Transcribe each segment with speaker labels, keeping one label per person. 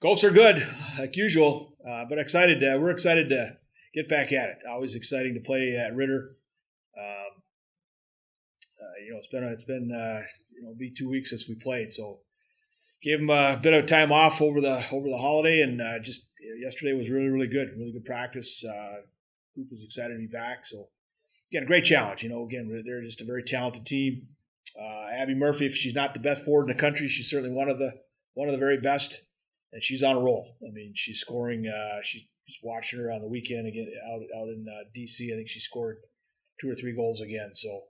Speaker 1: Goals are good, like usual, but excited. We're excited to get back at it. Always exciting to play at Ritter. Um, it'll be 2 weeks since we played, so gave them a bit of time off over the holiday, and yesterday was really good, really good practice. Group was excited to be back. So again, a great challenge. Again, they're just a very talented team. Abby Murphy, if she's not the best forward in the country, she's certainly one of the very best. And she's on a roll. I mean, she's scoring. She was watching her on the weekend again out in D.C. I think she scored 2 or 3 goals again. So,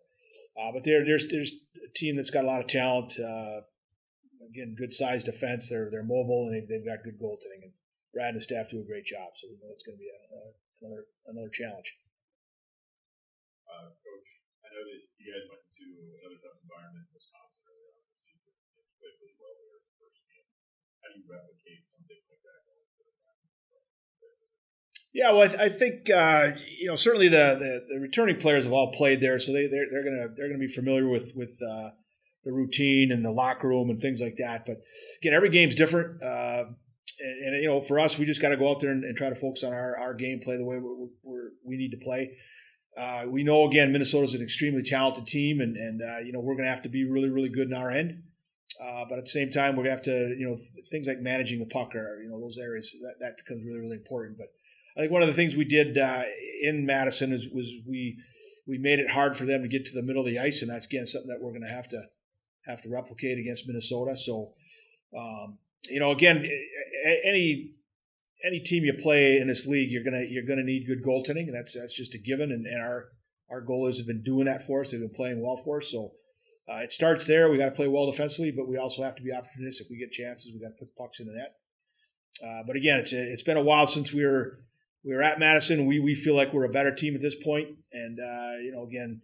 Speaker 1: but there's a team that's got a lot of talent. Again, good sized defense. They're mobile and they've got good goaltending. And Brad and the staff do a great job. So we know it's going to be another challenge.
Speaker 2: Coach, I know that you guys went to another tough environment in Wisconsin earlier on the season. You played really well there in the first game. How do you replicate something like that going forward?
Speaker 1: Yeah, well, I think certainly the returning players have all played there, so they're gonna be familiar with the routine and the locker room and things like that. But again, every game's different, and for us, we just got to go out there and try to focus on our game, play the way we need to play. We know again Minnesota's an extremely talented team, and we're going to have to be really good in our end. But at the same time, we're going to have to things like managing the puck are those areas that becomes really important. But I think one of the things we did in Madison was we made it hard for them to get to the middle of the ice, and that's again something that we're going to have to replicate against Minnesota. So again, any team you play in this league, you're gonna need good goaltending, and that's just a given. And our goalies have been doing that for us. They've been playing well for us. So it starts there. We got to play well defensively, but we also have to be opportunistic. We get chances, we got to put pucks in the net. But again, it's been a while since we were at Madison. We feel like we're a better team at this point, and again,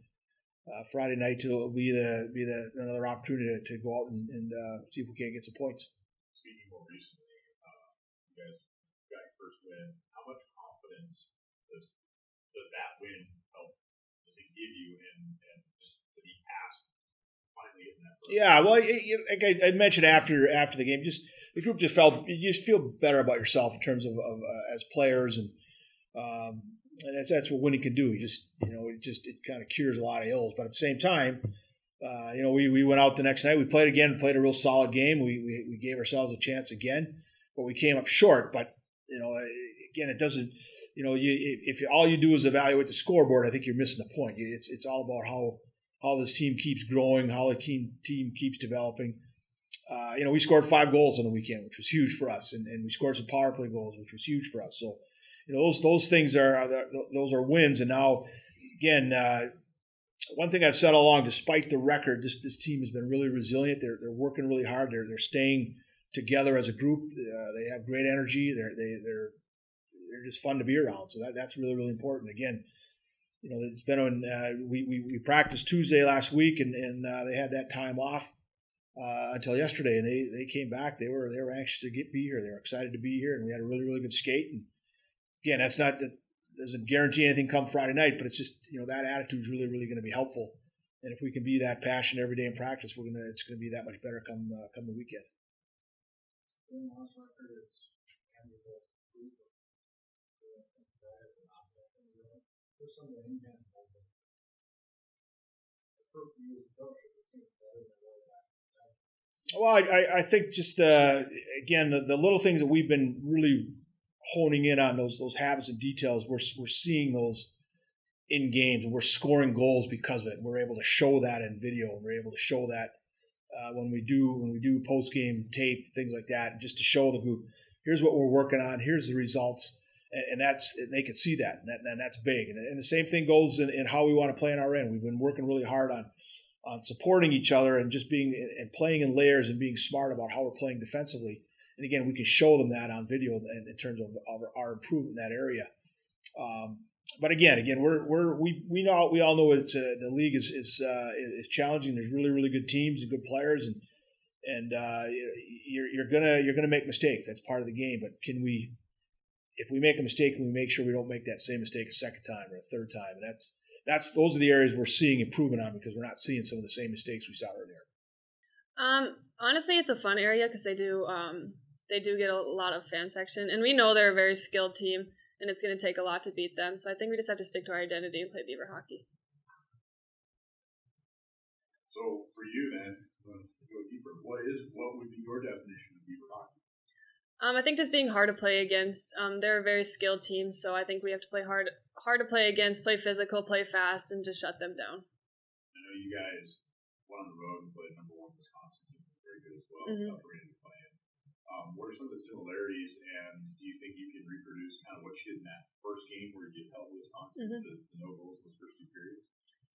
Speaker 1: Friday night will be another opportunity to go out and see if we can't get some points.
Speaker 2: Speaking more recently, you guys got your first win. How much confidence does that win help? Does it give you and just to be past finally getting that first?
Speaker 1: Yeah, well, like I mentioned after the game, just the group just feel better about yourself in terms of as players, and that's what winning can do. It kind of cures a lot of ills. But at the same time, we went out the next night. We played a real solid game. We gave ourselves a chance again, but we came up short. But again, it doesn't. If all you do is evaluate the scoreboard, I think you're missing the point. It's all about how this team keeps growing, how the team keeps developing. We scored 5 goals on the weekend, which was huge for us, and we scored some power play goals, which was huge for us. So, those things are wins. And now, again, one thing I've said all along, despite the record, this team has been really resilient. They're working really hard. They're staying together as a group. They have great energy. They're just fun to be around. So that's really important. Again, it's been on. We practiced Tuesday last week, and they had that time off until yesterday, and they came back. They were anxious to be here. They were excited to be here, and we had a really good skate. And again, doesn't guarantee anything come Friday night, but it's just that attitude is really going to be helpful. And if we can be that passionate every day in practice, it's going to be that much better come the weekend. Well, I think just again the little things that we've been really honing in on, those habits and details, we're seeing those in games, and we're scoring goals because of it. We're able to show that in video, and we're able to show that when we do post game tape, things like that, just to show the group, here's what we're working on, here's the results, and they can see that, and that's big. And the same thing goes in how we want to play on our end. We've been working really hard on supporting each other and just being and playing in layers and being smart about how we're playing defensively. And again, we can show them that on video in terms of our improvement in that area. But again, we all know it's the league is challenging. There's really good teams and good players, and you're gonna make mistakes. That's part of the game. But if we make a mistake, can we make sure we don't make that same mistake a second time or a third time? And those are the areas we're seeing improvement on, because we're not seeing some of the same mistakes we saw earlier.
Speaker 3: Honestly, it's a fun area because they do they do get a lot of fan section, and we know they're a very skilled team, and it's going to take a lot to beat them. So I think we just have to stick to our identity and play Beaver hockey.
Speaker 2: So for you then, to go deeper, what would be your definition of Beaver hockey?
Speaker 3: I think just being hard to play against. They're a very skilled team, so I think we have to play hard to play against, play physical, play fast, and just shut them down.
Speaker 2: I know you guys went on the road and played number 1 Wisconsin team, very good as well.
Speaker 3: Mm-hmm.
Speaker 2: What are some of the similarities, and do you think you can reproduce kind of what you did in that first game where you held Wisconsin to no goals in those first 2 periods?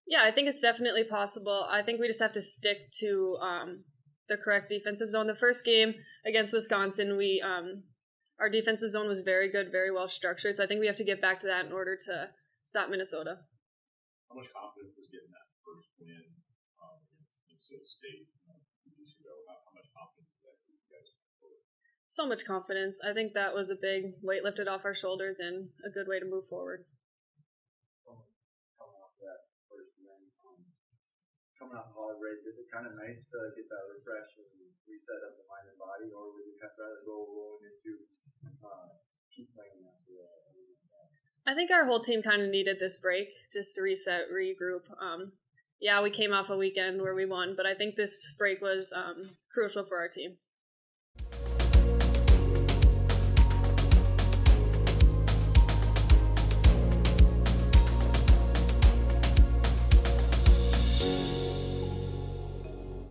Speaker 3: Yeah, I think it's definitely possible. I think we just have to stick to the correct defensive zone. The first game against Wisconsin, we our defensive zone was very good, very well structured. So I think we have to get back to that in order to stop Minnesota.
Speaker 2: How much confidence is getting that first win against Minnesota State 2 weeks ago? How much confidence is that for you guys?
Speaker 3: So much confidence. I think that was a big weight lifted off our shoulders and a good way to move forward.
Speaker 4: Coming off that first win, coming off the holiday break, is it kind of nice to get that refresh and reset up the mind and body, or would you kind of rather go rolling into keep playing after that?
Speaker 3: I think our whole team kind of needed this break just to reset, regroup. Yeah, we came off a weekend where we won, but I think this break was crucial for our team.